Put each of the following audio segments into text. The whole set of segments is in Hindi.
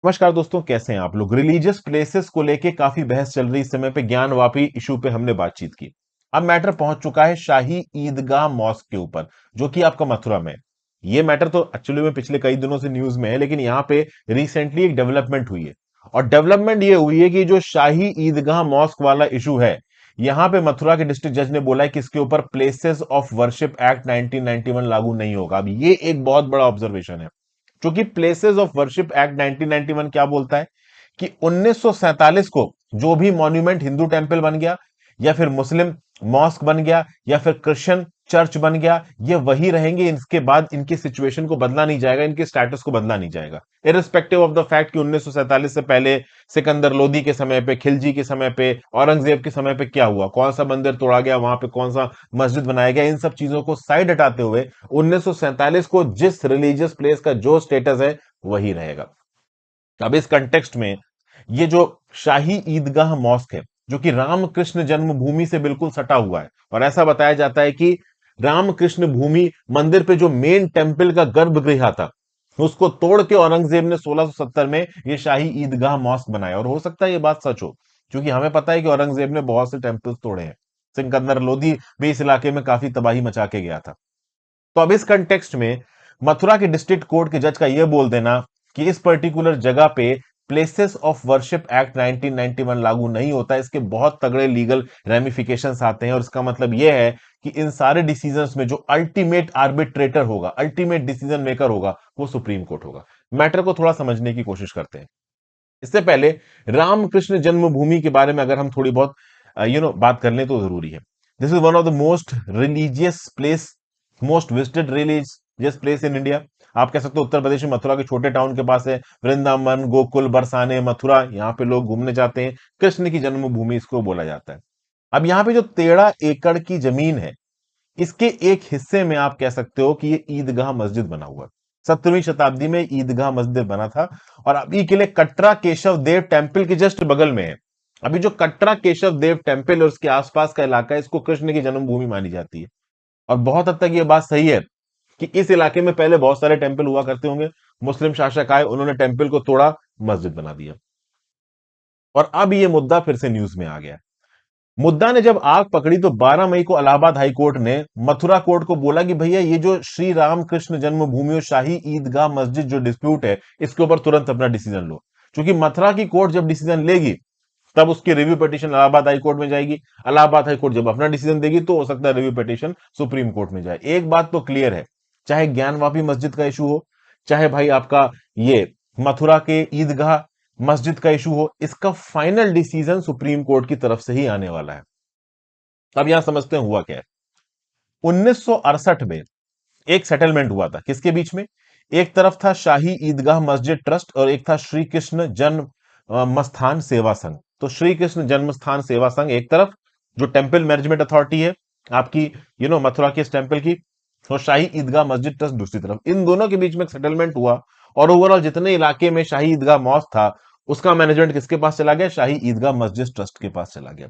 नमस्कार दोस्तों, कैसे हैं आप लोग। रिलीजियस प्लेसेस को लेके काफी बहस चल रही इस समय पे, ज्ञानवापी इशू पे हमने बातचीत की। अब मैटर पहुंच चुका है शाही ईदगाह मॉस्क के ऊपर, जो कि आपका मथुरा में है। ये मैटर तो एक्चुअली में पिछले कई दिनों से न्यूज में है, लेकिन यहां पे रिसेंटली एक डेवलपमेंट हुई है। और डेवलपमेंट ये हुई है कि जो शाही ईदगाह मॉस्क वाला इशू है, यहां पे मथुरा के डिस्ट्रिक्ट जज ने बोला है कि इसके ऊपर प्लेसेस ऑफ वर्शिप एक्ट 1991 लागू नहीं होगा। अब ये एक बहुत बड़ा ऑब्जर्वेशन है, क्योंकि प्लेसेस ऑफ वर्शिप एक्ट 1991 क्या बोलता है कि 1947 को जो भी मॉन्यूमेंट हिंदू टेंपल बन गया, या फिर मुस्लिम मॉस्क बन गया, या फिर क्रिश्चियन चर्च बन गया, ये वही रहेंगे। इसके बाद इनकी सिचुएशन को बदला नहीं जाएगा, इनके स्टेटस को बदला नहीं जाएगा, इरिस्पेक्टिव ऑफ द फैक्ट कि 1947 से पहले सिकंदर लोदी के समय पे, खिलजी के समय पे, औरंगजेब के समय पे क्या हुआ, कौन सा मंदिर तोड़ा गया, वहां पे कौन सा मस्जिद बनाया गया, इन सब चीजों को साइड हटाते हुए 1947 को जिस रिलीजियस प्लेस का जो स्टेटस है वही रहेगा। अब इस कंटेक्स्ट में ये जो शाही ईदगाह मॉस्क है, जो कि रामकृष्ण जन्मभूमि से बिल्कुल सटा हुआ है, और ऐसा बताया जाता है कि रामकृष्ण भूमि मंदिर पे जो मेन टेंपल का गर्भगृह था, उसको तोड़ के औरंगजेब ने 1670 में ये शाही ईदगाह मॉस्क बनाया। और हो सकता है ये बात सच हो, क्योंकि हमें पता है कि औरंगजेब ने बहुत से टेंपल्स तोड़े हैं। सिकंदर लोधी भी इस इलाके में काफी तबाही मचा के गया था। तो अब इस कंटेक्स्ट में मथुरा के डिस्ट्रिक्ट कोर्ट के जज का यह बोल देना कि इस पर्टिकुलर जगह पे प्लेसेस ऑफ वर्शिप एक्ट 1991 लागू नहीं होता, इसके बहुत तगड़े लीगल रेमिफिकेशंस आते हैं। और इसका मतलब यह है कि इन सारे डिसीजंस में जो अल्टीमेट आर्बिट्रेटर होगा, अल्टीमेट डिसीजन मेकर होगा, वो सुप्रीम कोर्ट होगा। मैटर को थोड़ा समझने की कोशिश करते हैं। इससे पहले रामकृष्ण जन्मभूमि के बारे में अगर हम थोड़ी बहुत बात कर लें तो जरूरी है। This is one of the most religious place, most visited religious place in India. आप कह सकते हो उत्तर प्रदेश में मथुरा के छोटे टाउन के पास है वृंदावन, गोकुल, बरसाने, मथुरा, यहाँ पे लोग घूमने जाते हैं। कृष्ण की जन्मभूमि इसको बोला जाता है। अब यहाँ पे जो 13 एकड़ की जमीन है, इसके एक हिस्से में आप कह सकते हो कि ये ईदगाह मस्जिद बना हुआ है। 17वीं शताब्दी में ईदगाह मस्जिद बना था, और अभी के लिए कटरा केशव देव टेम्पल के जस्ट बगल में है। अभी जो कटरा केशव देव टेम्पल और उसके आसपास का इलाका है, इसको कृष्ण की जन्मभूमि मानी जाती है। और बहुत हद तक ये बात सही है कि इस इलाके में पहले बहुत सारे टेम्पल हुआ करते होंगे। मुस्लिम शासक आए, उन्होंने टेम्पल को तोड़ा, मस्जिद बना दिया। और अब ये मुद्दा फिर से न्यूज में आ गया। मुद्दा ने जब आग पकड़ी तो 12 मई को इलाहाबाद हाई कोर्ट ने मथुरा कोर्ट को बोला कि भैया ये जो श्री रामकृष्ण जन्मभूमि और शाही ईदगाह मस्जिद जो डिस्प्यूट है, इसके ऊपर तुरंत अपना डिसीजन लो। क्योंकि मथुरा की कोर्ट जब डिसीजन लेगी, तब उसकी review petition Allahabad high court में जाएगी। इलाहाबाद हाई कोर्ट जब अपना डिसीजन देगी, तो हो सकता है रिव्यू पिटीशन सुप्रीम कोर्ट में जाए। एक बात तो क्लियर है, चाहे ज्ञानवापी मस्जिद का इशू हो, चाहे भाई आपका ये मथुरा के ईदगाह मस्जिद का इशू हो, इसका फाइनल डिसीजन सुप्रीम कोर्ट की तरफ से ही आने वाला है। अब यहां समझते हैं हुआ क्या है। 1968 में एक सेटलमेंट हुआ था, किसके बीच में? एक तरफ था शाही ईदगाह मस्जिद ट्रस्ट, और एक था श्री कृष्ण जन्म मस्थान सेवा संघ। तो श्री कृष्ण जन्मस्थान सेवा संघ एक तरफ, जो टेंपल मैनेजमेंट अथॉरिटी है आपकी, मथुरा की इस टेंपल की, और शाही ईदगाह मस्जिद ट्रस्ट दूसरी तरफ। इन दोनों के बीच में एक सेटलमेंट हुआ, और ओवरऑल जितने इलाके में शाही ईदगाह मॉस्क था, उसका मैनेजमेंट किसके पास चला गया? शाही ईदगाह मस्जिद ट्रस्ट के पास चला गया।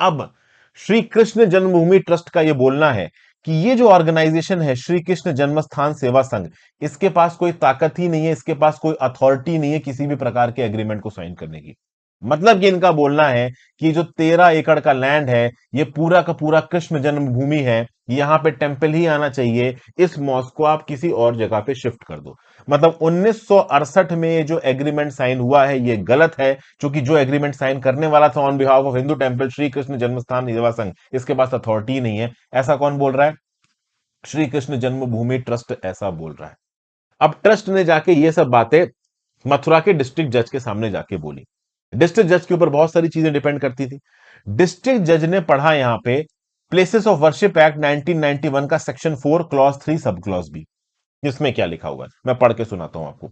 अब श्री कृष्ण जन्मभूमि ट्रस्ट का यह बोलना है कि ये जो ऑर्गेनाइजेशन है श्री कृष्ण जन्मस्थान सेवा संघ, इसके पास कोई ताकत ही नहीं है, इसके पास कोई अथॉरिटी नहीं है किसी भी प्रकार के एग्रीमेंट को साइन करने की। मतलब कि इनका बोलना है कि जो 13 एकड़ का लैंड है, ये पूरा का पूरा कृष्ण जन्मभूमि है, यहां पे टेंपल ही आना चाहिए, इस मॉस्क को आप किसी और जगह पे शिफ्ट कर दो। मतलब 1968 में ये जो एग्रीमेंट साइन हुआ है, ये गलत है, क्योंकि जो एग्रीमेंट साइन करने वाला था on behalf of Hindu temple Shri Krishna जन्मस्थान सेवा संघ, इसके पास अथॉरिटी नहीं है। ऐसा कौन बोल रहा है? श्री कृष्ण जन्मभूमि ट्रस्ट ऐसा बोल रहा है। अब ट्रस्ट ने जाके ये सब बातें मथुरा के डिस्ट्रिक्ट जज के सामने जाके बोली। डिस्ट्रिक्ट जज के ऊपर बहुत सारी चीजें डिपेंड करती थी। डिस्ट्रिक्ट जज ने पढ़ा यहां पे प्लेसेस ऑफ वर्शिप एक्ट 1991 का section 4 clause 3 sub clause B. इसमें क्या लिखा हुआ है मैं पढ़ के सुनाता हूं आपको।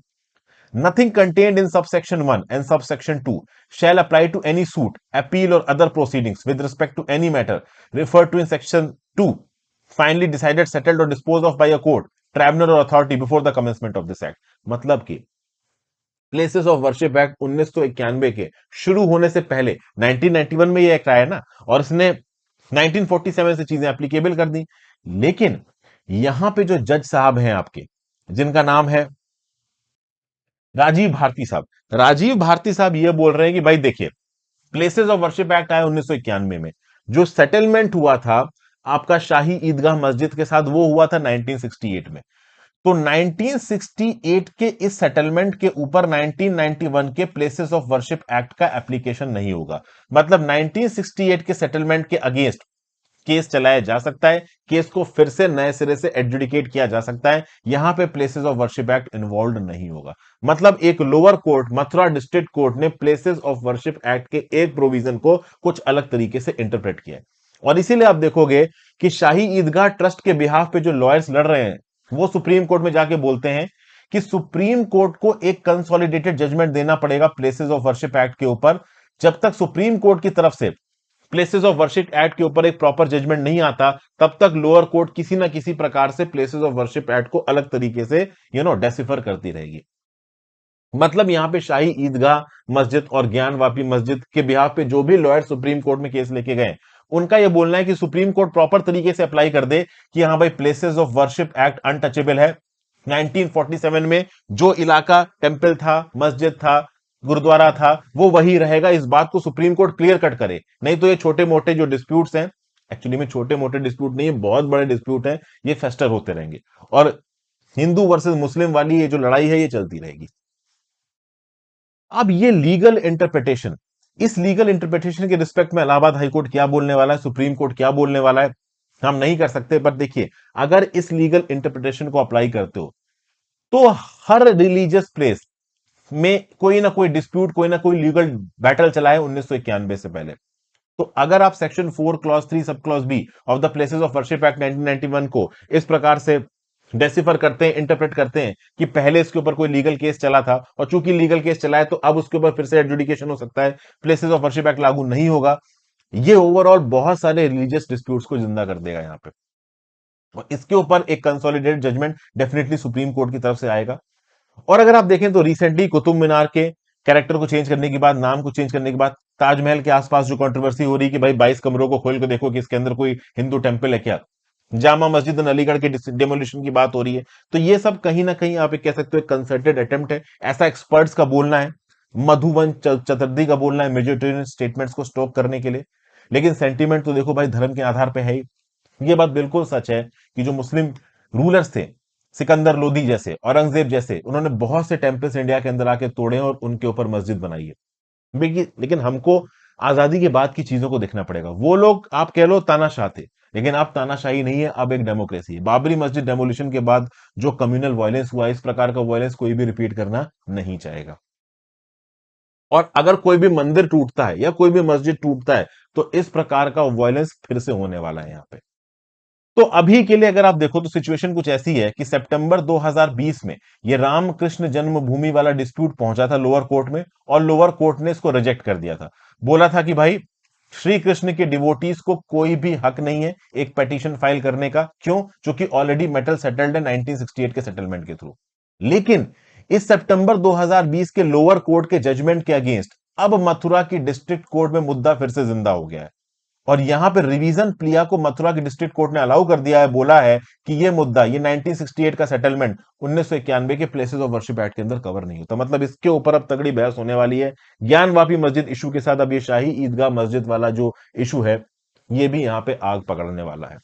Nothing contained in subsection 1 and subsection 2 shall apply to any suit, appeal, or other proceedings with respect to any matter referred to in section 2, finally decided, settled, or disposed of by a court, tribunal, or authority before the commencement of this act. मतलब कि प्लेसेस ऑफ वर्शिप एक्ट 1991 के शुरू होने से पहले 1991 में ये एक्ट आया ना, और इसने 1947 से चीजें एप्लीकेबल कर दी। लेकिन यहां पे जो जज साहब हैं आपके, जिनका नाम है राजीव भारती साहब ये बोल रहे हैं कि भाई देखिए, प्लेसेस ऑफ वर्शिप एक्ट आया 1991 में, जो सेटलमेंट हुआ था आपका शाही ईदगाह मस्जिद के साथ, वो हुआ था 1968 में। तो 1968 के इस सेटलमेंट के ऊपर 1991 के प्लेसेस ऑफ वर्शिप एक्ट का एप्लीकेशन नहीं होगा। मतलब 1968 के सेटलमेंट के अगेंस्ट केस चलाया जा सकता है, केस को फिर से नए सिरे से एडजुडिकेट किया जा सकता है, यहां पे places of worship act involve नहीं होगा। मतलब एक lower court, Mathura district court ने प्लेसेस ऑफ वर्शिप एक्ट के एक प्रोविजन को कुछ अलग तरीके से इंटरप्रेट किया है। और इसीलिए आप देखोगे कि शाही ईदगाह ट्रस्ट के बिहाफ पे जो लॉयर्स लड़ रहे हैं, वो सुप्रीम कोर्ट में जाके बोलते हैं कि सुप्रीम कोर्ट को एक कंसोलिडेटेड जजमेंट देना पड़ेगा प्लेसेस ऑफ वर्शिप एक्ट के ऊपर। जब तक सुप्रीम कोर्ट की तरफ से प्लेसेस ऑफ वर्शिप एक्ट के ऊपर एक प्रॉपर जजमेंट नहीं आता, तब तक लोअर कोर्ट किसी ना किसी प्रकार से प्लेसेस ऑफ वर्शिप एक्ट को अलग तरीके से डेसिफर करती रहेगी। मतलब यहां पे शाही ईदगाह मस्जिद और ज्ञानवापी मस्जिद के बिहाफ पे जो भी लॉयर सुप्रीम कोर्ट में केस लेके गए, उनका यह बोलना है कि सुप्रीम कोर्ट प्रॉपर तरीके से अप्लाई कर दे कि हाँ भाई, places of worship act untouchable है। 1947 में जो इलाका टेंपल था, मस्जिद था, गुरुद्वारा था, वो वही रहेगा। इस बात को सुप्रीम कोर्ट क्लियर कट करे, नहीं तो ये छोटे मोटे जो डिस्प्यूट्स हैं, एक्चुअली में छोटे मोटे डिस्प्यूट नहीं है, बहुत बड़े डिस्प्यूट हैं, ये फेस्टर होते रहेंगे और हिंदू वर्सेस मुस्लिम वाली ये जो लड़ाई है, ये चलती रहेगी। अब ये लीगल इंटरप्रिटेशन, इस लीगल इंटरप्रिटेशन के रिस्पेक्ट में इलाहाबाद हाईकोर्ट क्या बोलने वाला है, सुप्रीम कोर्ट क्या बोलने वाला है, हम नहीं कर सकते। पर देखिए, अगर इस लीगल इंटरप्रिटेशन को अप्लाई करते हो, तो हर रिलीजियस प्लेस में कोई ना कोई डिस्प्यूट, कोई ना कोई लीगल बैटल चला है 1991 से पहले। तो अगर आप section 4 clause 3 sub clause B of the places of worship act 1991 को इस प्रकार से डेसिफर करते हैं, इंटरप्रेट करते हैं कि पहले इसके ऊपर कोई लीगल केस चला था और चूंकि लीगल केस चला है तो अब उसके ऊपर फिर से एडजुडिकेशन हो सकता है, प्लेसेस ऑफ वर्शिप एक्ट लागू नहीं होगा, ये ओवरऑल बहुत सारे रिलीजियस डिस्प्यूट्स को जिंदा कर देगा यहां पे। और इसके ऊपर एक consolidated judgement definitely Supreme Court की तरफ से आएगा। और अगर आप देखें तो रिसेंटली कुतुब मीनार के कैरेक्टर को चेंज करने के बाद, नाम को चेंज करने के बाद, ताजमहल के आसपास जो कंट्रोवर्सी हो रही है कि भाई 22 कमरों को खोल के देखो कि इसके अंदर कोई हिंदू टेंपल है क्या, जामा मस्जिद अलीगढ़ के डेमोलिशन की बात हो रही है, तो ये सब कहीं ना कहीं आप कह सकते हो कंसर्टेड अटेम्प्ट है, ऐसा एक्सपर्ट्स का बोलना है, मधुबन चतुर्दी का बोलना है, मेजोरिटेरियन स्टेटमेंट्स को स्टॉप करने के लिए। लेकिन सेंटीमेंट तो देखो भाई, धर्म के आधार पर है ही। ये बात बिल्कुल सच है कि जो मुस्लिम रूलर्स थे, सिकंदर लोदी जैसे, औरंगजेब जैसे, उन्होंने बहुत से टेम्पल्स इंडिया के अंदर आके तोड़े और उनके ऊपर मस्जिद बनाई है। लेकिन हमको आजादी के बाद की चीजों को देखना पड़ेगा। वो लोग आप कह लो तानाशाह थे, लेकिन अब तानाशाही नहीं है, अब एक डेमोक्रेसी है। बाबरी मस्जिद डेमोलिशन के बाद जो कम्युनल वायलेंस हुआ, इस प्रकार का वायलेंस कोई भी रिपीट करना नहीं चाहेगा। और अगर कोई भी मंदिर टूटता है या कोई भी मस्जिद टूटता है, तो इस प्रकार का वायलेंस फिर से होने वाला है यहां पे। तो अभी के लिए अगर आप देखो तो सिचुएशन कुछ ऐसी है कि सितंबर 2020 में ये रामकृष्ण जन्मभूमि वाला डिस्प्यूट पहुंचा था लोअर कोर्ट में, और लोअर कोर्ट ने इसको रिजेक्ट कर दिया था। बोला था कि भाई, श्री कृष्ण के डिवोटीज को कोई भी हक नहीं है एक पिटीशन फाइल करने का। क्यों? क्योंकि ऑलरेडी मेटल सेटल्ड है 1968 के सेटलमेंट के थ्रू। लेकिन इस सितंबर 2020 के लोअर कोर्ट के जजमेंट के अगेंस्ट अब मथुरा की डिस्ट्रिक्ट कोर्ट में मुद्दा फिर से जिंदा हो गया है। और यहां पे रिवीजन प्लिया को मथुरा की डिस्ट्रिक्ट कोर्ट ने अलाउ कर दिया है, बोला है कि ये मुद्दा, ये 1968 का सेटलमेंट 1991 के प्लेसेस ऑफ वर्शिप एक्ट के अंदर कवर नहीं होता। मतलब इसके ऊपर अब तगड़ी बहस होने वाली है। ज्ञानवापी मस्जिद इशू के साथ अब ये शाही ईदगाह मस्जिद वाला जो इशू है, ये भी यहां पे आग पकड़ने वाला है।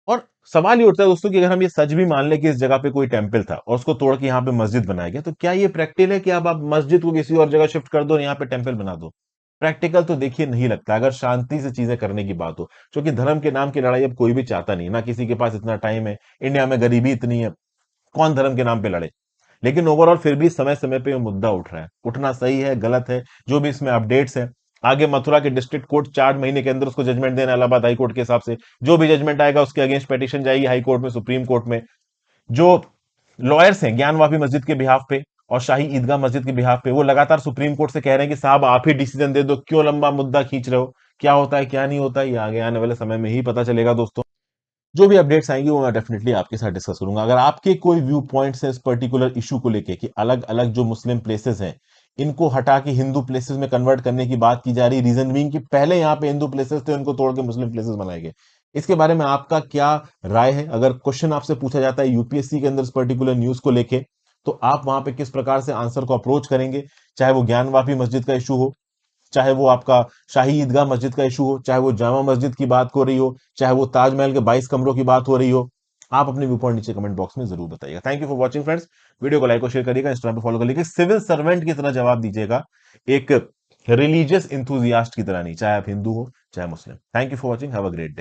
और सवाल ये उठता है दोस्तों कि अगर हम ये सच भी मान लें कि इस जगह पे कोई टेंपल था और उसको तोड़ के यहाँ पे मस्जिद बनाया गया, तो क्या ये प्रैक्टिकल है कि अब आप मस्जिद को किसी और जगह शिफ्ट कर दो और यहाँ पे टेंपल बना दो? प्रैक्टिकल तो देखिए नहीं लगता, अगर शांति से चीजें करने की बात हो। क्योंकि धर्म के नाम की लड़ाई अब कोई भी चाहता नहीं, ना किसी के पास इतना टाइम है, इंडिया में गरीबी इतनी है, कौन धर्म के नाम पे लड़े। लेकिन ओवरऑल फिर भी समय समय पे ये मुद्दा उठ रहा है, उठना सही है गलत है, जो भी इसमें अपडेट्स है। आगे मथुरा के डिस्ट्रिक्ट कोर्ट 4 महीने के अंदर उसको जजमेंट देना, इलाहाबाद हाई कोर्ट के हिसाब से जो भी जजमेंट आएगा उसके अगेंस्ट पिटीशन जाएगी हाई कोर्ट में, सुप्रीम कोर्ट में। जो लॉयर्स हैं ज्ञानवापी मस्जिद के बिहाफ पे और शाही ईदगाह मस्जिद के बिहाफ पे, वो लगातार सुप्रीम कोर्ट से कह रहे हैं कि साहब आप ही डिसीजन दे दो, क्यों लंबा मुद्दा खींच रहे हो, क्या होता है क्या नहीं होता है, ये आगे आने वाले समय में ही पता चलेगा दोस्तों। जो भी अपडेट्स आएंगी वो मैं डेफिनेटली आपके साथ डिस्कस करूंगा। अगर आपके कोई व्यू पॉइंट्स हैं इस पर्टिकुलर इशू को लेके कि अलग अलग जो मुस्लिम प्लेसेस हैं, इनको हटा के हिंदू प्लेसेस में कन्वर्ट करने की बात की जा रही, रीजन बीइंग कि पहले यहाँ पे हिंदू प्लेसेस थे, उनको तोड़ के मुस्लिम प्लेसेस बनाए गए, इसके बारे में आपका क्या राय है? अगर क्वेश्चन आपसे पूछा जाता है यूपीएससी के अंदर इस पर्टिकुलर न्यूज को लेके, तो आप वहां पे किस प्रकार से आंसर को अप्रोच करेंगे, चाहे वो ज्ञानवापी मस्जिद का इशू हो, चाहे वो आपका शाही ईदगाह मस्जिद का इशू हो, चाहे वो जामा मस्जिद की बात हो रही हो, चाहे वो ताजमहल के 22 कमरों की बात हो रही हो, आप अपने व्यू पॉइंट नीचे कमेंट बॉक्स में जरूर बताइएगा। Thank you for watching friends. Video को लाइक और शेयर करिएगा, इंस्टाग्राम पे फॉलो कर लीजिएगा, सिविल सर्वेंट की तरह जवाब दीजिएगा, एक रिलीजियस इंथुजियास्ट की तरह नहीं, चाहे आप हिंदू हो चाहे Muslim. Thank you for watching, have a great day.